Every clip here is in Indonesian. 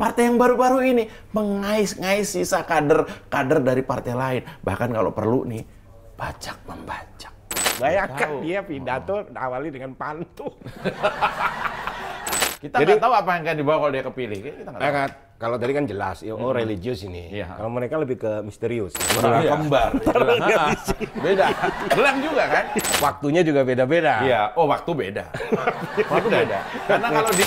partai yang baru-baru ini mengais-ngais sisa kader dari partai lain. Bahkan kalau perlu nih, bajak-membajak. Bayangkan dia pidato awali dengan pantun. Kita nggak tahu apa yang akan dibawa kalau dia kepilih. Kita nggak tahu. Kalau tadi kan jelas, religius ini. Iya. Kalau mereka lebih ke misterius. Kembar. Beda. Belang juga kan? Waktunya juga beda-beda. Iya. Oh, waktu beda. Waktu beda. Karena kalau di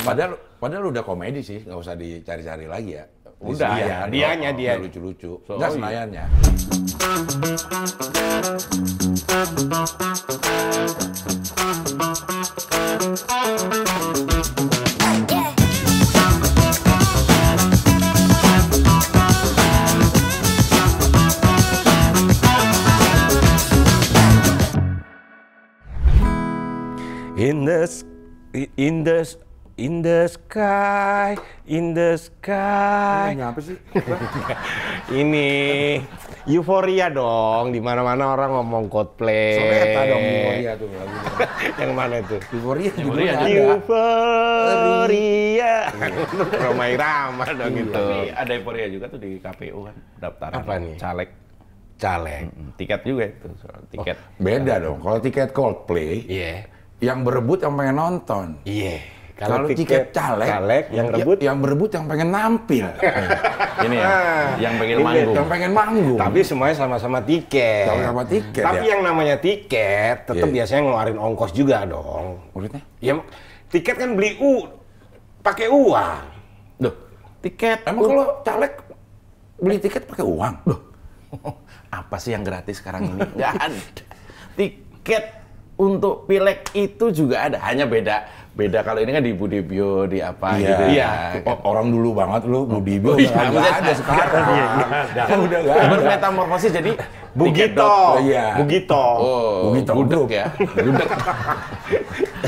Padahal udah komedi sih, nggak usah dicari-cari lagi ya. Udah, ya, dianya dia. lucu-lucu. So, Nggak iya. Senayannya. In the sky. Ini apa sih? Ini euforia dong. Di mana-mana orang ngomong Coldplay. Soneta dong, Euforia tuh lagunya. Yang mana itu? Euforia Euforia judulnya ada. Euforia. Roma Irama dong itu. Tapi ada euforia juga tuh di KPU kan, daftar Apa nih? caleg. Caleg. Tiket juga itu, soal tiket. Beda dong. Kalau tiket Coldplay, Iya. yang berebut yang pengen nonton. Iya. Kalau tiket caleg, yang rebut yang berebut yang pengen nampil. Ini ya, yang pengen Ini manggung. Yang pengen manggung. tapi semuanya sama-sama tiket. Sama-sama tiket, Tapi ya? yang namanya tiket tetap Iya. biasanya ngeluarin ongkos juga dong. Maksudnya? Ya tiket kan beli pakai uang. Duh, tiket. Emang kalau caleg beli tiket pakai uang? Duh, apa sih yang gratis sekarang ini? Nggak ada. Tiket untuk pileg itu juga ada, hanya beda kalau ini kan di Budibio, di apa gitu. Iya. Orang dulu banget lu, Budibio iya, nggak ada sekarang. Kan udah nggak ada. Bermetamorfosis jadi Bugito. Oh, iya. Bugito. Oh, Bugito gudeg Group. ya. Gudeg.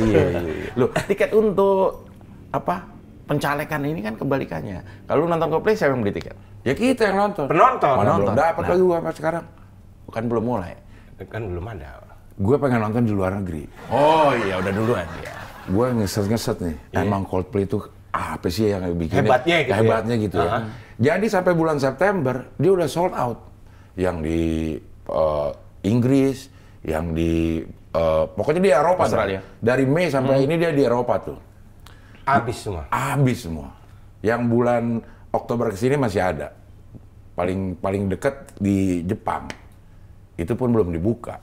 Iya. Loh, tiket untuk apa? Pencalekan ini kan kebalikannya. Kalau lu nonton Coldplay, siapa yang beli tiket? Ya kita yang nonton. Penonton. Mana belum dapat Nah. lagi gua sampai sekarang. Bukan belum mulai. Kan belum ada. Gue pengen nonton di luar negeri. Oh iya, udah duluan ya. Gue ngeset nih. Emang Coldplay itu apa sih yang bikin Hebatnya gitu ya? hebatnya gitu ya. Jadi sampai bulan September dia udah sold out. Yang di Inggris, yang di pokoknya di Eropa. Australia. Dari Mei sampai ini dia di Eropa tuh. Habis semua. Habis semua. Yang bulan Oktober kesini masih ada. Paling dekat di Jepang. Itu pun belum dibuka.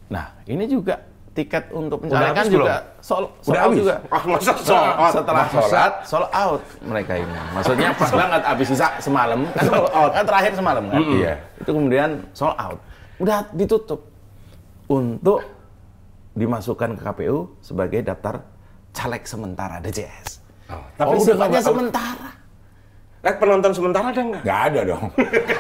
Nah, ini juga tiket untuk Udah pencalekan habis juga sold Udah out habis? juga. Masa sold out? Setelah Masa? sholat, sold out mereka ini. Maksudnya pas banget habis sisa semalam, kan sold out. Kan terakhir semalam kan? Iya. Itu kemudian sold out. Udah ditutup untuk dimasukkan ke KPU sebagai daftar caleg sementara DJS. Tapi Udah sifatnya sementara. penonton sementara ada nggak? Nggak ada dong.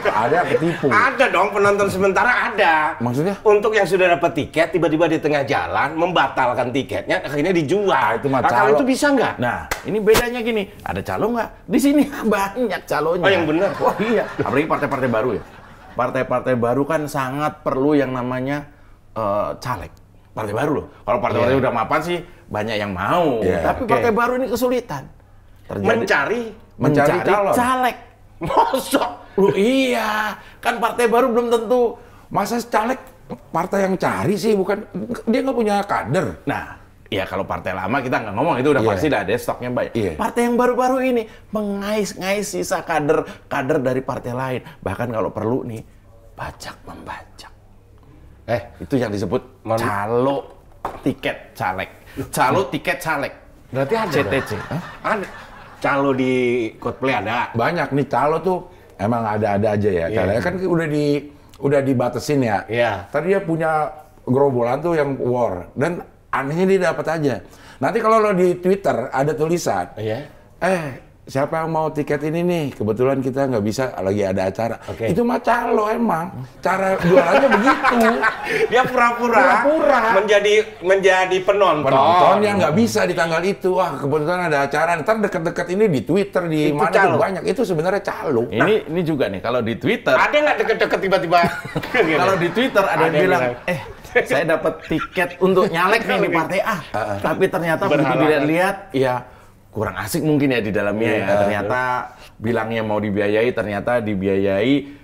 Ada ketipu. Ada dong, penonton sementara ada. Maksudnya? Untuk yang sudah dapat tiket, tiba-tiba di tengah jalan membatalkan tiketnya, akhirnya dijual. Itu mah Kalau calo. itu bisa nggak? Nah, ini bedanya gini, ada calo nggak? Di sini banyak calonya. Oh, yang benar. Oh iya, apalagi partai-partai baru ya. Partai-partai baru kan sangat perlu yang namanya caleg. Partai baru loh. Kalau partai-partai udah mapan sih banyak yang mau. Iya, Tapi oke. partai baru ini kesulitan. Mencari calon. caleg. Mosok. Loh iya, kan partai baru belum tentu. Masa caleg partai yang cari sih, bukan dia nggak punya kader. Nah, ya kalau partai lama kita nggak ngomong, itu udah Iya. pasti dah ada stoknya banyak. Iya. Partai yang baru-baru ini mengais-ngais sisa kader dari partai lain. Bahkan kalau perlu nih, bajak-membajak. Itu yang disebut calo tiket caleg. Calo tiket caleg. Berarti ada CTC. dong? Ada. Calo di Coldplay ada. Banyak nih calo tuh emang ada-ada aja ya. Iya. Calonnya kan udah dibatasin ya. Iya. Tadi dia punya gerombolan tuh yang war, dan anehnya dia dapat aja. Nanti kalau lo di Twitter ada tulisan, Iya. siapa yang mau tiket ini nih? Kebetulan kita nggak bisa, lagi ada acara. Oke. Itu mah calo emang. Cara jualannya begitu. Dia pura-pura menjadi penonton. Penonton yang nggak bisa di tanggal itu. Wah, kebetulan ada acara. Ntar deket-deket ini di Twitter, di Itu mana calo. tuh banyak. Itu sebenarnya calo. Ini juga nih, kalau di Twitter, Ada nggak deket-deket tiba-tiba? kalau di Twitter ada yang bilang, saya dapat tiket untuk nyalek nih di partai A. Tapi ternyata begitu Berhalangan. dilihat-lihat, ya kurang asik mungkin ya di dalamnya ya. Ternyata bilangnya mau dibiayai, ternyata dibiayai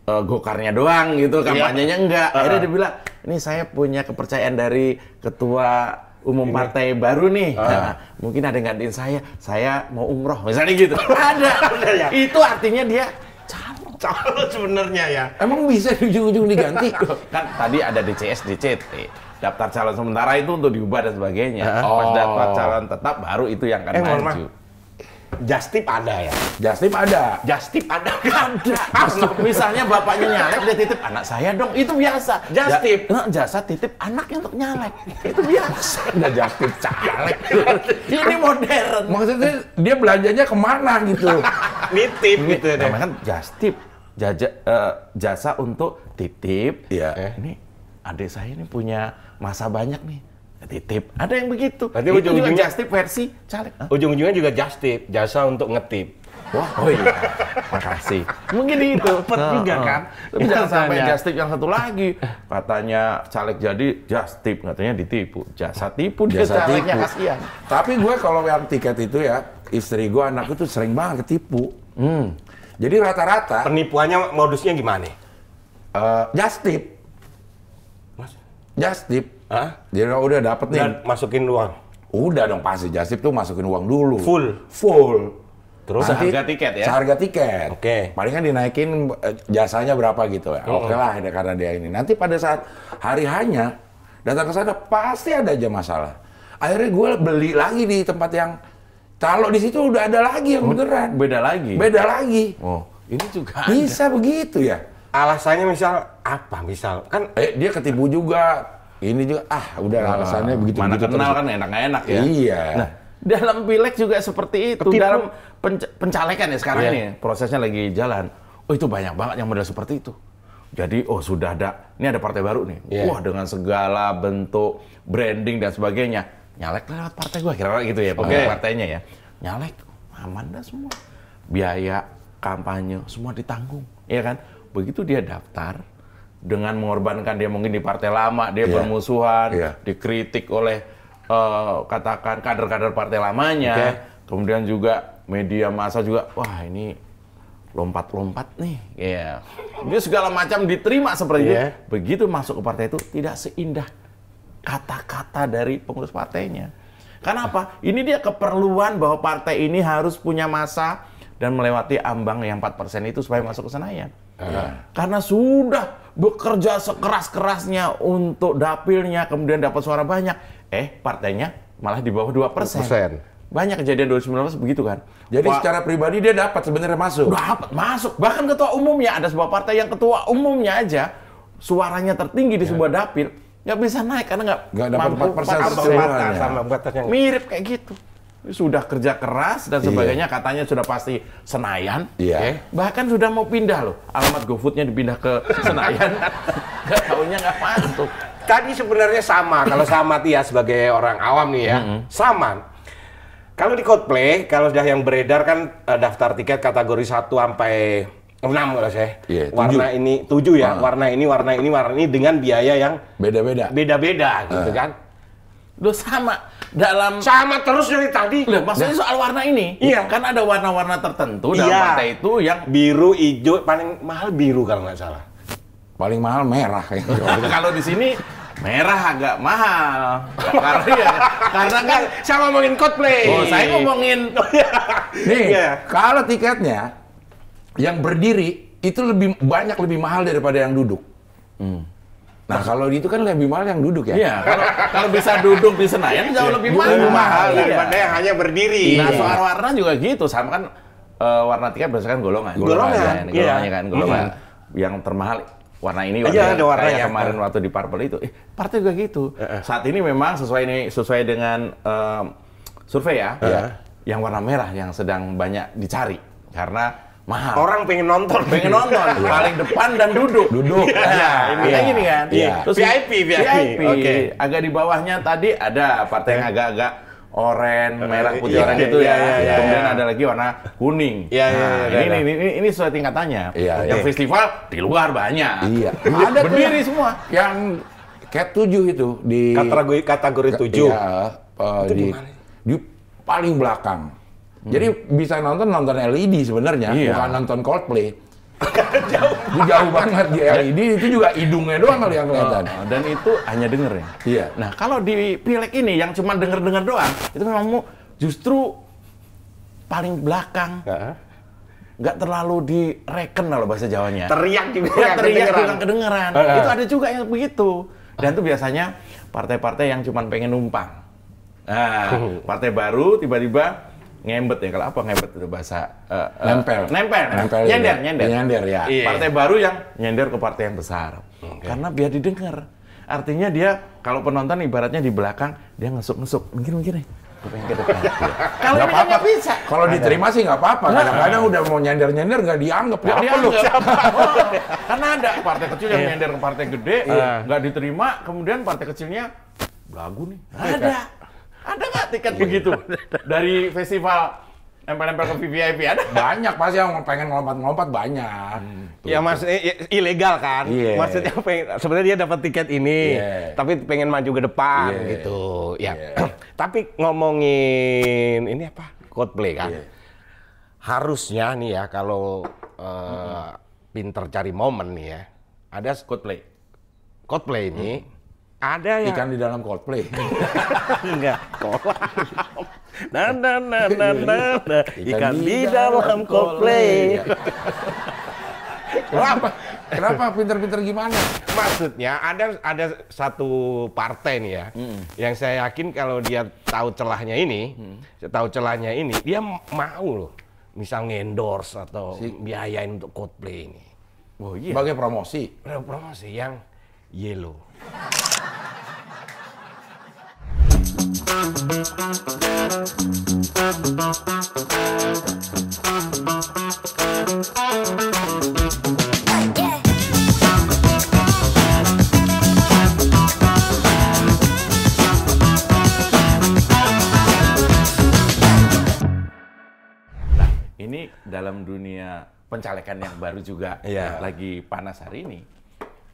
gokarnya doang gitu, kampanyenya enggak. Akhirnya dia bilang, ini saya punya kepercayaan dari ketua umum partai baru nih. Nah, mungkin ada yang gantiin saya mau umroh, misalnya gitu. Ada ya. Itu artinya dia calon sebenarnya ya. Emang bisa di ujung-ujung diganti? Kan tadi ada DCS, DCT. Daftar calon sementara itu untuk diubah dan sebagainya. Pas daftar calon tetap baru itu yang akan maju. Justip ada ya? Justip ada. Justip ada. Misalnya bapaknya nyalek, dia titip anak saya dong. Itu biasa. Justip. Jasa titip anaknya untuk nyalek. Itu biasa. Nggak justip caleg. Ini modern. Maksudnya dia belanjanya kemana gitu? Nitip gitu deh. Namanya kan justip. Jasa untuk titip. Iya. Ini adik saya ini punya masa banyak nih. Titip. Ada yang begitu. Berarti itu juga ujung-ujungnya justip versi caleg. Ujung-ujungnya juga justip, jasa untuk ngetip. Wah, oh iya. Makasih. Mungkin itu. Dapat juga kan. Tapi jangan sampai justip yang satu lagi. Katanya caleg jadi justip, katanya ditipu. Jasa tipu, dia Jasa calegnya tipu. kasihan. Tapi gue kalau yang tiket itu ya, istri gue, anakku tuh sering banget ketipu. Jadi rata-rata Penipuannya modusnya gimana? justip. Mas? Justip. Hah? Jadi udah dapet nih. Dan masukin uang. Udah dong pasti justip tuh masukin uang dulu. Full. Terus Nanti seharga tiket ya? Seharga tiket. Oke. Palingan dinaikin jasanya berapa gitu ya. Oke lah karena dia ini. Nanti pada saat hari hanya datang ke sana pasti ada aja masalah. Akhirnya gue beli lagi di tempat yang kalau di situ udah ada lagi yang beneran. Beda lagi. Beda lagi. Oh, ini juga ada. Bisa begitu ya. alasannya misal apa? Misal kan Dia ketipu juga. Ini juga udah alasannya begitu. Mana begitu kenal terus. kan enak-enak ya. Iya. Nah, dalam pileg juga seperti itu. Ketipu. Dalam pencalekan ya sekarang Iya. ini prosesnya lagi jalan. Oh itu banyak banget yang model seperti itu. Jadi sudah ada, ini ada partai baru nih. Iya. Wah dengan segala bentuk branding dan sebagainya. Nyalek lewat partai gua kira-kira gitu ya. Pemilik partainya ya. Nyalek aman dah semua. Biaya kampanye semua ditanggung, ya kan? Begitu dia daftar dengan mengorbankan dia mungkin di partai lama, dia bermusuhan, dikritik oleh katakan kader-kader partai lamanya, kemudian juga media massa juga, wah ini lompat-lompat nih, ya. Dia segala macam diterima seperti itu. Begitu masuk ke partai itu tidak seindah kata-kata dari pengurus partainya. Karena apa? Ini dia keperluan bahwa partai ini harus punya massa dan melewati ambang yang 4% itu supaya masuk ke Senayan. Karena sudah bekerja sekeras-kerasnya untuk dapilnya, kemudian dapat suara banyak. Partainya malah di bawah 2%. Banyak kejadian 2019 begitu kan. Jadi secara pribadi dia dapat sebenarnya masuk. Dapat masuk. Bahkan ketua umumnya, ada sebuah partai yang ketua umumnya aja suaranya tertinggi di sebuah dapil, nggak bisa naik karena nggak dapat 4%. Mirip kayak gitu. Sudah kerja keras dan sebagainya, katanya sudah pasti Senayan. Bahkan sudah mau pindah loh. Alamat GoFood-nya dipindah ke Senayan. Nggak tahunya nggak masuk. tadi sebenarnya sama. Kalau sama Tia sebagai orang awam nih ya, sama. Kalau di Coldplay, kalau sudah yang beredar kan daftar tiket kategori 1 sampai 6 kalau saya. Warna ini 7 ya, warna ini dengan biaya yang beda-beda gitu kan. Loh sama. Sama terus dari tadi. Loh, maksudnya soal warna ini? Iya. Kan ada warna-warna tertentu dalam partai itu yang biru, hijau, paling mahal biru kalau nggak salah. Paling mahal merah. Kalau di sini merah agak mahal. Karena kan saya ngomongin Coldplay. Oh, saya ngomongin nih, kalau tiketnya yang berdiri itu lebih mahal daripada yang duduk. Nah, kalau itu kan lebih mahal yang duduk ya. Iya, kalau bisa duduk di Senayan jauh lebih mahal daripada yang hanya berdiri. Nah, soal warna juga gitu, sama kan warna tiket berdasarkan golongan. Golongannya kan, golongan yang termahal warna ini, ada warnanya. Kemarin waktu di Purple itu, partai juga gitu. Saat ini memang sesuai dengan survei ya, yang warna merah yang sedang banyak dicari karena mahal. Orang pengen nonton, paling depan dan duduk. Ini kayak gini kan. Terus VIP. Agak di bawahnya tadi ada partai yang agak-agak oranye, merah, putih, oranye itu ya. Kemudian ada lagi warna kuning. Ini sesuai tingkatannya. Yang festival di luar banyak. Ada berdiri semua. Yang Cat 7 itu di kategori 7. Di paling belakang. Jadi bisa nonton LED sebenarnya, Iya. bukan nonton Coldplay. Jauh banget di LED, itu juga hidungnya doang kali yang kelihatan. Dan itu hanya denger ya. Iya. Nah, kalau di Pileg ini yang cuma denger-denger doang, itu memang justru paling belakang. Nggak terlalu direken kalau bahasa Jawanya. Teriak juga Ya, nggak teriak kedengeran. juga kedengeran. Itu ada juga yang begitu. Dan itu biasanya partai-partai yang cuma pengen numpang. Nah, partai baru tiba-tiba ngembet ya. Kalau apa ngembet itu bahasa? Nempel. Nyender, juga. nyender. Nyender, ya. Iya. Partai baru yang nyender ke partai yang besar. Karena biar didengar. Artinya dia kalau penonton ibaratnya di belakang dia ngesuk-ngesuk. Mungkin nih. Gue pengen ke depan. Kalau Nggak ini kan nggak bisa. Kalau diterima sih nggak apa-apa. Kadang-kadang udah mau nyender-nyender nggak dianggap. Nggak Apa lu? dianggap. Karena ada partai kecil yang nyender ke partai gede, nggak diterima, kemudian partai kecilnya belagu nih. Ada nggak tiket begitu dari festival nempel-nempel ke VIP ada? Banyak pasti yang pengen ngelompat-ngelompat banyak. Ya maksudnya ilegal kan? Iya. Maksudnya sebenarnya dia dapat tiket ini, Iya. tapi pengen maju ke depan Iya. gitu. Ya. Iya. Tapi ngomongin ini apa? Coldplay kan. Iya. Harusnya nih ya kalau pinter cari momen nih ya. Ada Coldplay ini ada yang Ikan di dalam Coldplay. enggak. Nah. Ikan di dalam Coldplay. Kenapa pinter-pinter gimana? Maksudnya ada satu partai nih ya, yang saya yakin kalau dia tahu celahnya ini, dia mau loh, misal endorse atau biayain untuk Coldplay ini. Oh iya. Sebagai promosi. Promosi yang yellow. Ini dalam dunia pencalekan yang baru juga Iya. lagi panas hari ini.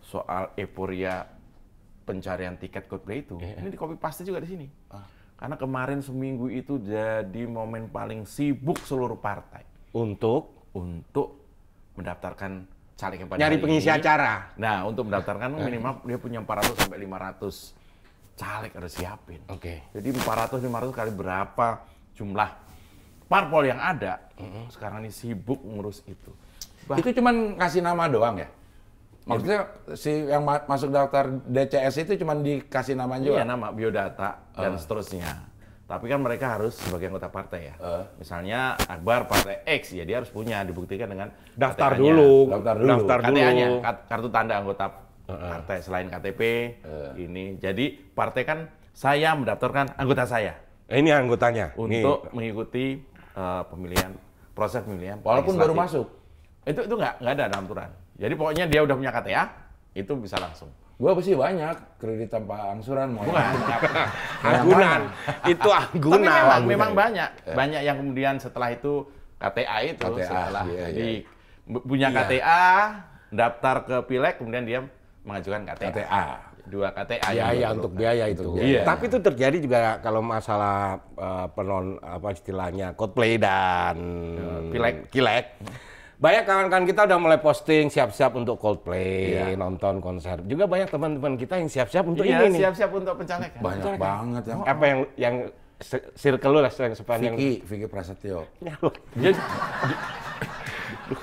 Soal euforia pencarian tiket Coldplay itu, ini di copy paste juga di sini. Karena kemarin seminggu itu jadi momen paling sibuk seluruh partai Untuk untuk mendaftarkan caleg yang pada nyari hari pengisi ini. acara. Nah, untuk mendaftarkan minimal dia punya 400 sampai 500 caleg harus siapin. Oke. Jadi 400-500 kali berapa jumlah parpol yang ada, sekarang ini sibuk ngurus itu. Itu cuman kasih nama doang ya? Maksudnya si yang masuk daftar DCS itu cuman dikasih nama juga? Iya, nama, biodata, dan seterusnya. Tapi kan mereka harus sebagai anggota partai ya. Misalnya Akbar partai X, ya dia harus punya, dibuktikan dengan Daftar KTA-nya. dulu. Daftar dulu. KTA-nya, kartu tanda anggota partai selain KTP ini. Jadi partai kan saya mendaftarkan anggota saya Ini anggotanya. untuk mengikuti pemilihan, proses pemilihan. Walaupun baru legislatif. masuk? Itu nggak ada dalam aturan. Jadi pokoknya dia udah punya KTA, itu bisa langsung. Gua sih banyak kredit tanpa angsuran mau. Bukan. Anggunan. Itu Tapi anggunan. memang banyak yang kemudian setelah itu KTA itu KTA, setelah iya, jadi punya KTA, daftar ke Pileg, kemudian dia mengajukan KTA. KTA. Dua KTA. yang Biaya diperlukan. untuk biaya itu. Iya. Tapi itu terjadi juga kalau masalah istilahnya Coldplay dan Kilek. Banyak kawan-kawan kita udah mulai posting siap-siap untuk Coldplay, nonton konser. Juga banyak teman-teman kita yang siap-siap untuk Iya, ini nih. siap-siap untuk pencalekan. Banyak banget yang. Apa yang circle lu lah yang sepanjang. Vicky Prasetyo. Dia,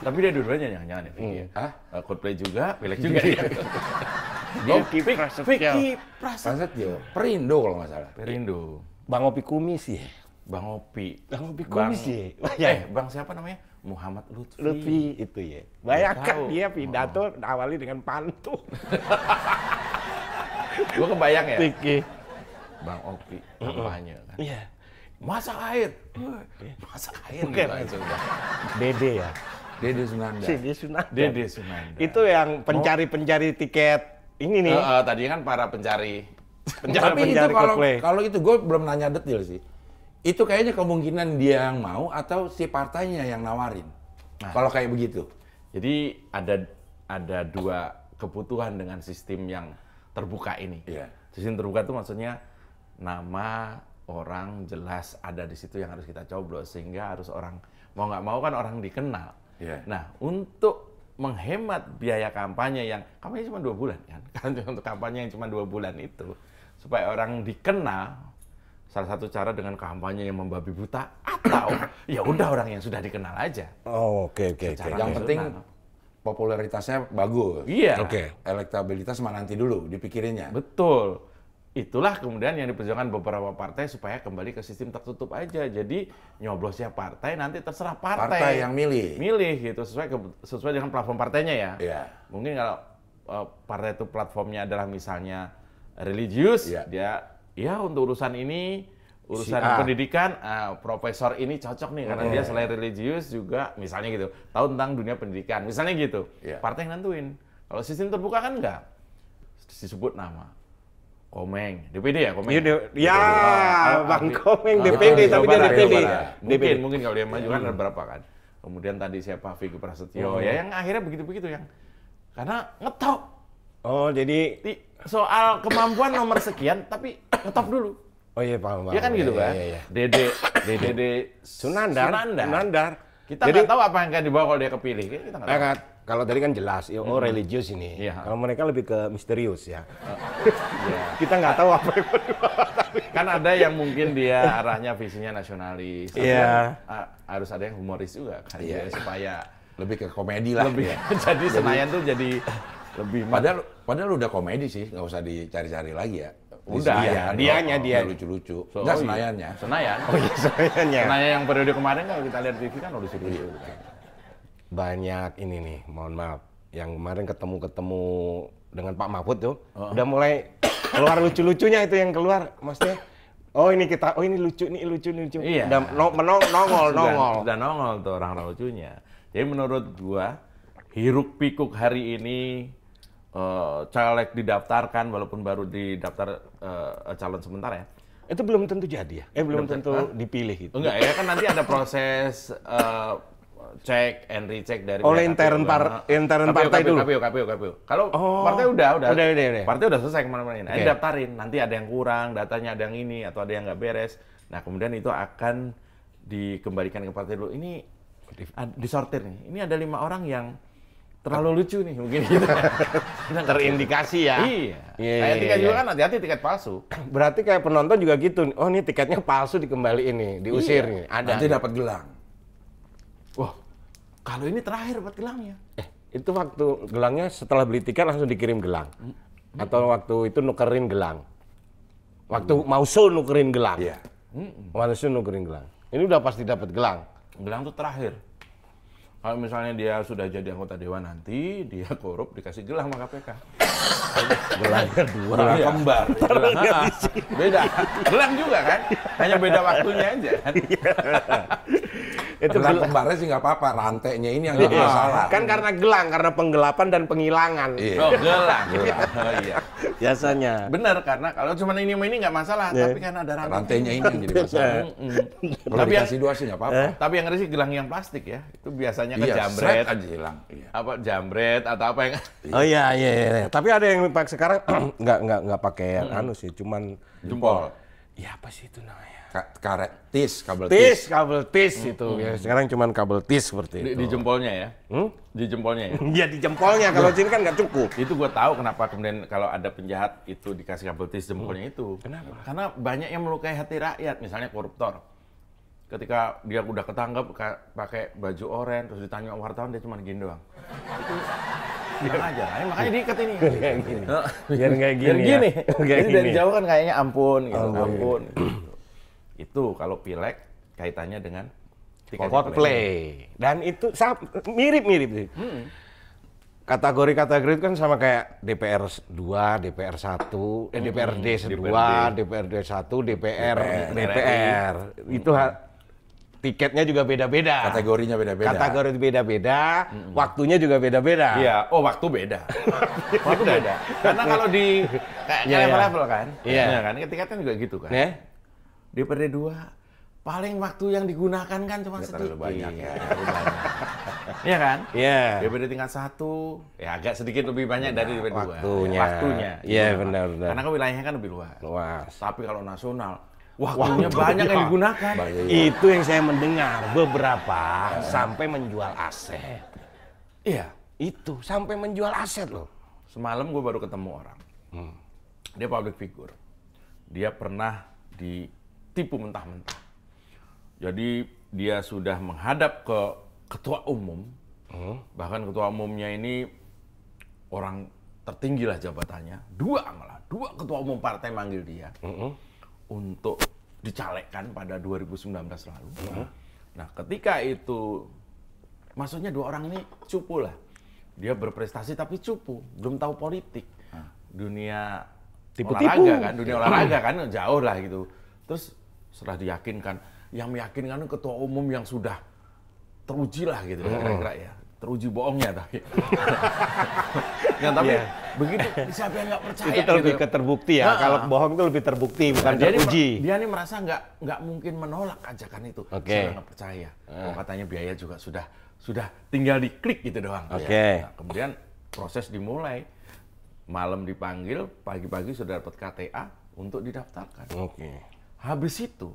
tapi dia dua-duanya jangan-jangan ya, Vicky. Hah? Coldplay juga, Pileg juga. Dia Vicky Prasetyo. Vicky Prasetyo. Prasetyo. Perindo kalau nggak salah. Perindo. Bang Opi Kumis ya. Bang Opi. Bang Opi Kumis ya. Bang siapa namanya? Muhammad Lutfi. Lutfi itu ya. Bayangkan tahu. dia pidato awali dengan pantun. Gua kebayang ya. Vicky. Bang Opi kampanye kan. Iya. Masak air. Masak air Bukan. gitu aja udah. Dede ya. Dede Sunanda. Dede Sunanda. Dede Sunanda. Itu yang pencari-pencari tiket ini nih. Tadi kan para pencari. Tapi itu pencari Coldplay. kalau itu gue belum nanya detail sih. Itu kayaknya kemungkinan dia yang mau atau si partainya yang nawarin. Kalau kayak begitu. Jadi ada dua kebutuhan dengan sistem yang terbuka ini. Iya. Sistem terbuka itu maksudnya nama orang jelas ada di situ yang harus kita coblos, sehingga harus orang mau nggak mau kan orang dikenal. Iya. Nah, untuk menghemat biaya kampanye yang kampanye cuma 2 bulan kan, karena untuk kampanye yang cuma 2 bulan itu supaya orang dikenal, salah satu cara dengan kampanye yang membabi buta atau ya udah orang yang sudah dikenal aja. Oh, oke. Yang penting popularitasnya bagus. Iya. Oke. Elektabilitas mah nanti dulu dipikirinnya. Betul. Itulah kemudian yang diperjuangkan beberapa partai supaya kembali ke sistem tertutup aja. Jadi nyoblosnya partai nanti terserah partai. Partai yang milih. Milih gitu sesuai dengan platform partainya ya. Iya. Mungkin kalau partai itu platformnya adalah misalnya religius, Iya. dia ya untuk urusan ini, urusan Si A. pendidikan, profesor ini cocok nih karena dia selain religius juga misalnya gitu, tahu tentang dunia pendidikan, misalnya gitu. Iya. Partai yang nentuin. Kalau sistem terbuka kan enggak. Disebut nama. Komeng, DPD ya, Komeng. Bang Komeng DPD, tapi dia DPD. Mungkin kalau dia maju kan ada berapa kan. Kemudian tadi siapa Vicky Prasetyo, ya yang akhirnya begitu-begitu yang karena ngetop. Oh, jadi Soal kemampuan nomor sekian, tapi ngetop dulu. oh iya paham. Ya kan gitu kan. Iya. Dede Sunandar. Kita Jadi- nggak tahu apa yang akan dibawa kalau dia kepilih. Kita nggak tahu. Kalau tadi kan jelas, religius ini. Iya. Kalau mereka lebih ke misterius ya. Iya. Kita nggak tahu apa yang Kan ada yang mungkin dia arahnya visinya nasionalis. Iya. Harus ada yang humoris juga kan. Iya. Supaya Lebih ke komedi lah. lebih ya. jadi Senayan tuh jadi lebih Padahal udah komedi sih, nggak usah dicari-cari lagi ya. Udah, Iya, dianya, udah dia. lucu-lucu. So, Nggak oh iya. Senayannya. Senayan. Oh iya, sayangnya. Senayan yang periode kemarin kalau kita lihat TV kan udah lucu-lucu. Banyak ini nih, mohon maaf. Yang kemarin ketemu dengan Pak Mahfud tuh, udah mulai keluar lucu-lucunya itu yang keluar. Maksudnya, oh ini lucu. Iya. Udah nongol. Udah nongol tuh orang lucunya. Jadi menurut gua hiruk pikuk hari ini caleg didaftarkan walaupun baru didaftar calon sementara ya. Itu belum tentu jadi ya? Belum tentu dipilih itu. Enggak ya kan nanti ada proses cek and recheck dari Oleh pihak intern KPU, partai dulu? KPU. Kalau partai udah. Udah. Partai udah selesai kemarin-kemarin. Nah, Oke. daftarin. Nanti ada yang kurang, datanya ada yang ini atau ada yang nggak beres. Nah, kemudian itu akan dikembalikan ke partai dulu. Ini disortir nih. Ini ada 5 orang yang terlalu lucu nih mungkin gitu. Terindikasi ya? Iya. Iya, Kayak iya, tiket iya. juga kan hati-hati tiket palsu. Berarti kayak penonton juga gitu. Oh ini tiketnya palsu dikembaliin nih, diusir nih. Ada. Nanti dapat gelang. Wah, kalau ini terakhir buat gelangnya. Itu waktu gelangnya setelah beli tiket langsung dikirim gelang. Atau waktu itu nukerin gelang. Waktu mau show nukerin gelang. Iya. Waktu show nukerin gelang. Ini udah pasti dapat gelang. Gelang tuh terakhir. Kalau misalnya dia sudah jadi anggota dewan nanti, dia korup dikasih gelang sama KPK. Gelangnya 2. Gelang kembar. Beda. Gelang juga kan? Hanya beda waktunya aja kan? Itu Gelang kembarnya sih nggak apa-apa, rantainya ini yang jadi masalah. Kan karena gelang, karena penggelapan dan penghilangan. Iya. Oh, gelang. Oh, iya. Biasanya. Benar, karena kalau cuma ini sama ini nggak masalah, tapi kan ada Rantainya ini yang jadi masalah. Kalau Tapi yang, dikasih 2 sih nggak apa-apa. tapi yang ngeri sih gelang yang plastik ya. Itu biasanya kan Iya, jambret. seret aja hilang. Iya. Apa jambret atau apa yang Oh iya. Tapi ada yang pakai sekarang nggak pakai yang anu sih, cuman Jempol. ya apa sih itu namanya? Karet tis, kabel Tis, tis. kabel tis itu. Ya, sekarang cuman kabel tis seperti di itu. jempolnya ya? Di jempolnya ya? Ya di jempolnya, kalau sini kan nggak cukup. Itu gue tahu kenapa kemudian kalau ada penjahat itu dikasih kabel tis jempolnya itu. Kenapa? Karena banyak yang melukai hati rakyat, misalnya koruptor. Ketika dia udah ketangkep pakai baju oranye terus ditanya wartawan dia cuma gini doang. Itu bilang aja, makanya diikat ini. Kayak gini. Biar kayak Biar gini. gini. Ya. Kayak Jadi dari gini. jauh kan kayaknya ampun gitu, Ampun. ampun. Gitu. Itu kalau pileg kaitannya dengan tiket Coldplay. Dan itu mirip-mirip sih. Kategori-kategori itu kan sama kayak DPR 2, DPR 1, DPRD 2, DPRD 1, DPR. Itu tiketnya juga beda-beda. Kategorinya beda-beda. Kategori beda-beda, waktunya juga beda-beda. Iya, oh waktu beda. Waktu beda. Karena kalau di kayak Iya, iya. level-level kan, Iya. ya kan, tiketnya juga gitu kan. Ya? DPRD 2 paling waktu yang digunakan kan cuma sedikit. terlalu banyak ya. Iya kan? Iya. DPRD tingkat 1 ya agak sedikit lebih banyak dari DPRD 2. Waktunya. Waktunya. Iya, benar. Karena kan wilayahnya kan lebih luas. Luas. Tapi kalau nasional waktunya banyak yang digunakan. Itu yang saya mendengar beberapa sampai menjual aset. Iya, Itu sampai menjual aset loh. semalam gue baru ketemu orang. Dia public figure. Dia pernah ditipu mentah-mentah. Jadi dia sudah menghadap ke ketua umum. Bahkan ketua umumnya ini orang tertinggi lah jabatannya. Dua ketua umum partai manggil dia untuk dicalegkan pada 2019 lalu. Nah, ketika itu, maksudnya dua orang ini cupu lah. Dia berprestasi tapi cupu, belum tahu politik. Dunia olahraga kan, jauh lah gitu. Terus setelah diyakinkan, yang meyakinkan ketua umum yang sudah teruji lah gitu, kira-kira ya. Teruji bohongnya tapi. Ya, tapi begitu siapa yang nggak percaya Itu lebih gitu. terbukti ya. Kalau bohong itu lebih terbukti, bukan teruji. Dia ini merasa nggak mungkin menolak ajakan itu. Saya nggak percaya. Oh, katanya biaya juga sudah tinggal diklik gitu doang. Nah, kemudian proses dimulai. Malam dipanggil, pagi-pagi sudah dapat KTA untuk didaftarkan. Habis itu,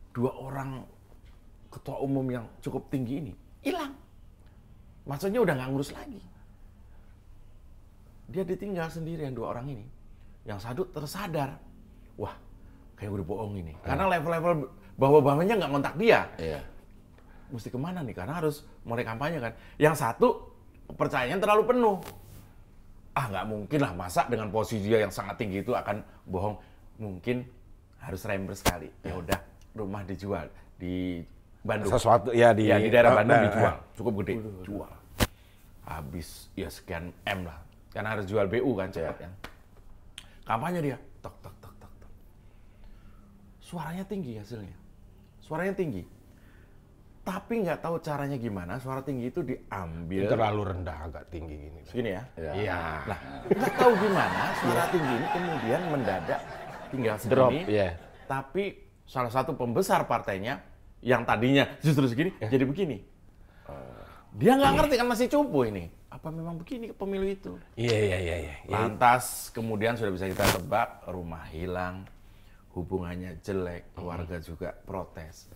dua orang ketua umum yang cukup tinggi ini hilang. Maksudnya udah nggak ngurus lagi. Dia ditinggal sendirian dua orang ini. Yang satu tersadar, wah kayak udah bohong ini. Karena level-level bawah-bawahnya nggak ngontak dia. Mesti kemana nih? Karena harus mulai kampanye kan. Yang satu kepercayaannya terlalu penuh. Nggak mungkin lah, masa dengan posisi dia yang sangat tinggi itu akan bohong. Mungkin harus rember sekali. Ya udah, rumah dijual di Bandung. Sesuatu ya di daerah Bandung dijual, cukup gede, jual. Habis ya sekian M lah. Karena harus jual BU kan cepat kan. Kampanye dia, tok. Suaranya tinggi hasilnya. Suaranya tinggi. Tapi nggak tahu caranya gimana, suara tinggi itu diambil. Terlalu rendah, agak tinggi gini. Segini ya? Iya. Nah, nggak tahu gimana suara tinggi ini kemudian mendadak tinggal segini. Tapi salah satu pembesar partainya yang tadinya justru segini, jadi begini. Dia nggak ngerti kan, masih cupu ini. Apa memang begini pemilu itu? Iya. Lantas kemudian sudah bisa kita tebak, rumah hilang, hubungannya jelek, keluarga juga protes.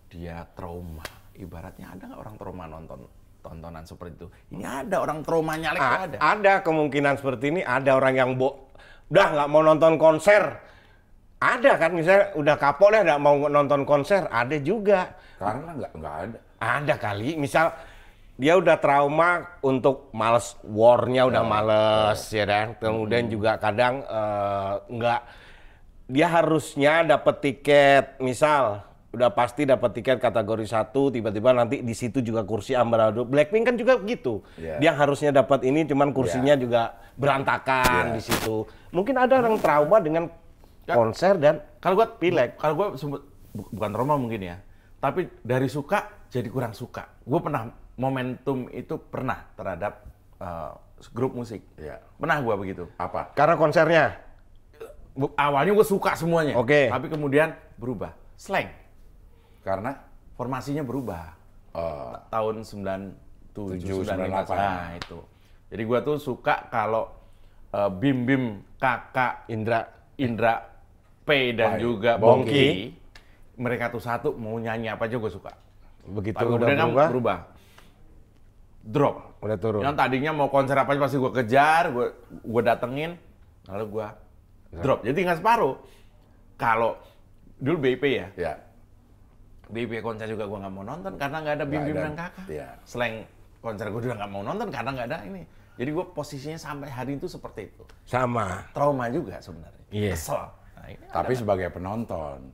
Dia trauma. Ibaratnya ada nggak orang trauma nonton tontonan seperti itu? Ini ada orang trauma nyalek ada. Ada kemungkinan seperti ini. Ada orang yang udah nggak mau nonton konser. Ada kan, misalnya udah kapok deh nggak mau nonton konser. Ada juga. Karena nggak ada. Ada kali. Misal dia udah trauma untuk males war-nya, udah males ya kan. Kemudian juga kadang nggak. Dia harusnya dapat tiket, misal udah pasti dapat tiket kategori 1, tiba-tiba nanti di situ juga kursi amburadul. Blackpink kan juga begitu. Dia harusnya dapat ini, cuman kursinya juga berantakan di situ. Mungkin ada orang trauma dengan konser dan kalau gua pilek. Kalau gua bukan trauma mungkin ya. Tapi dari suka jadi kurang suka. Gua pernah momentum itu pernah terhadap grup musik. Pernah gua begitu. Apa? Karena konsernya. Awalnya gua suka semuanya. Tapi kemudian berubah. Slang. Karena formasinya berubah. Tahun 97, 98. Nah, itu. Jadi gua tuh suka kalau Bim Kakak Indra P dan juga Bongki, mereka tuh satu mau nyanyi apa aja gua suka. Begitu udah berubah. Drop. Udah turun. Yang tadinya mau konser apa aja pasti gua kejar, gua datengin, lalu gua drop. Jadi tinggal separuh. Kalau dulu BIP ya. BIP konser juga gue nggak mau nonton karena nggak ada Bim dan Kakak. Selain konser gue juga nggak mau nonton karena nggak ada ini. Jadi gue posisinya sampai hari itu seperti itu. Sama. Trauma juga sebenarnya. Kesel. Nah, tapi sebagai penonton,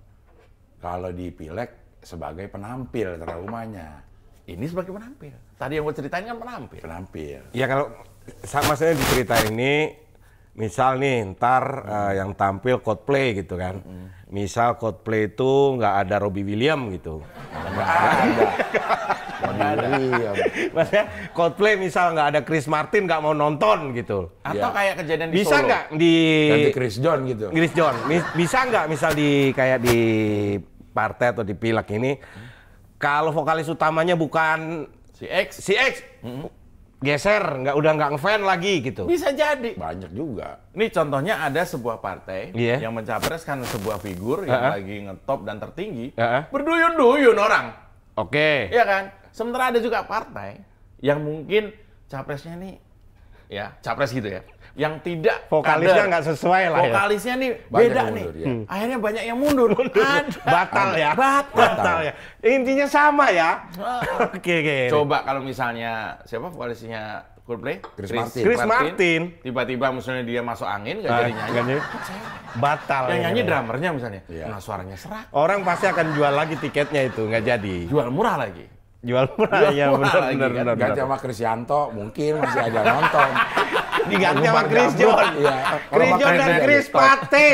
kalau di Pileg sebagai penampil traumanya. Ini sebagai penampil. Tadi yang gue ceritain kan penampil. Ya kalau sama saya diceritain ini, misal nih ntar yang tampil Coldplay gitu kan. Misal Coldplay itu nggak ada Robbie Williams gitu. Nggak ada. Maksudnya Coldplay misal nggak ada Chris Martin, nggak mau nonton gitu. Atau kayak kejadian di bisa Solo. nggak di Ganti Chris John gitu. Chris John, bisa nggak misal di kayak di partai atau di Pileg ini, kalau vokalis utamanya bukan si X, geser, udah nggak ngefan lagi gitu. Bisa jadi. Banyak juga. Ini contohnya ada sebuah partai yang mencapres karena sebuah figur yang lagi ngetop dan tertinggi, berduyun-duyun orang. Oke. Iya kan? Sementara ada juga partai yang mungkin capresnya nih, ya capres gitu ya, yang tidak vokalisnya nggak sesuai lah ya. Vokalisnya nih Banyak beda yang nih. mundur, ya. Akhirnya banyak yang mundur. Batal ya. Batal ya. Intinya sama ya. Oke. Coba kalau misalnya siapa vokalisinya Coldplay? Chris Martin. Tiba-tiba misalnya dia masuk angin, nggak jadi nyanyi. Batal. Yang ya. nyanyi drummernya misalnya. Iya. Nah suaranya serak. Orang pasti akan jual lagi tiketnya itu, nggak jadi. Jual murah lagi. Jual murah ya, murah lagi, benar. Ganti sama Krisyanto, mungkin masih ada nonton. Diganti sama Chris John. Iya. Chris John dan Chris Pate.